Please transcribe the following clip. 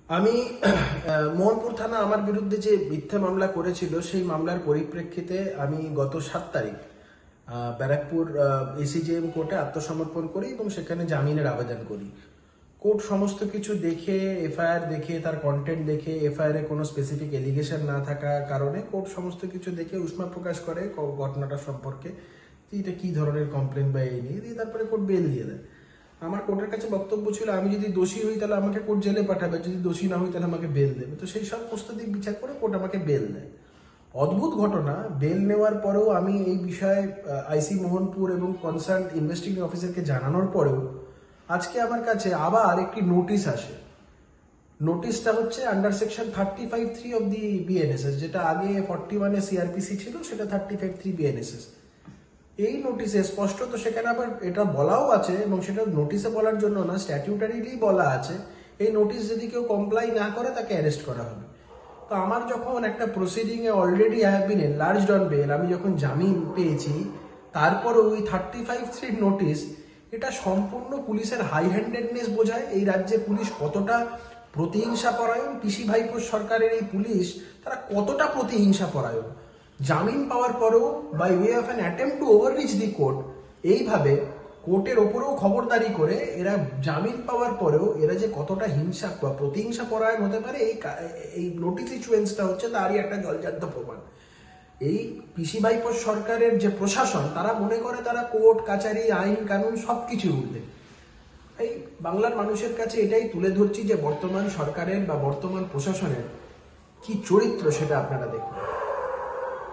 আমি মোহনপুর থানা আমার বিরুদ্ধে যে মিথ্যা মামলা করেছিল সেই মামলার পরিপ্রেক্ষিতে আমি গত 7 তারিখ ব্যারাকপুর এসিজেএম কোর্টে আত্মসমর্পণ করি এবং সেখানে জামিনের আবেদন করি। কোর্ট সমস্ত কিছু দেখে, এফআইআর দেখে, তার কন্টেন্ট দেখে, এফআইআর এ কোনো স্পেসিফিক এলিগেশন না থাকার কারণে কোর্ট সমস্ত কিছু দেখে উষ্মা প্রকাশ করে ঘটনাটা সম্পর্কে, যে এটা কি ধরনের কমপ্লেন বা এই নিয়ে দিয়ে তারপরে কোর্ট বেল দিয়ে দেয়। আমার কোর্টের কাছে বক্তব্য ছিল, আমি যদি দোষী হই তাহলে আমাকে কোর্ট জেলে পাঠাবে, যদি দোষী না হই তাহলে আমাকে বেল দেবে। তো সেই সব প্রস্তুতি বিচার করে কোর্ট আমাকে বেল দেয়। অদ্ভুত ঘটনা, বেল নেওয়ার পরেও আমি এই বিষয়ে আইসি মোহনপুর এবং কনসার্ন ইনভেস্টিগেটিং অফিসারকে জানানোর পরেও আজকে আমার কাছে আবার একটি নোটিশ আসে। নোটিশটা হচ্ছে under section 35(3) of the BNSS, যেটা আগে 41-এ সিআরপিসি ছিল, সেটা 35(3) বিএনএসএস। এই নোটিশে স্পষ্টত সেখানে আবার এটা বলাও আছে, এবং সেটা নোটিশে বলার জন্য না, স্ট্যাটিউটারিলি বলা আছে, এই নোটিশ যদি কেউ কমপ্লাই না করে তাকে অ্যারেস্ট করা হবে। তো আমার যখন একটা প্রসিডিং এ already I have been enlarged on bail, আমি যখন জামিন পেয়েছি, তারপরে ওই 35(3) নোটিশ, এটা সম্পূর্ণ পুলিশের হাই হ্যান্ডেডনেস বোঝায়। এই রাজ্যে পুলিশ কতটা প্রতিহিংসা পরায়ণ, পিসি ভাইপোর সরকারের এই পুলিশ তারা কতটা প্রতিহিংসা পরায়ণ। জামিন পাওয়ার পরেও by way of an attempt to overreach the court, এইভাবে কোর্টের ওপরেও খবরদারি করে এরা জামিন পাওয়ার পরেও এরা যে কতটা হিংসা বা প্রতিহিংসা পরায়ণ হতে পারে, এই নোটিস ইস্যুয়েন্সটা হচ্ছে তারই একটা জলজান্ত প্রমাণ। এই পিসি ভাইপোর সরকারের যে প্রশাসন, তারা মনে করে তারা কোর্ট কাচারি, আইন কানুন সবকিছু উঠবে। এই বাংলার মানুষের কাছে এটাই তুলে ধরছি যে বর্তমান সরকারের বা বর্তমান প্রশাসনের কি চরিত্র সেটা আপনারা দেখুন।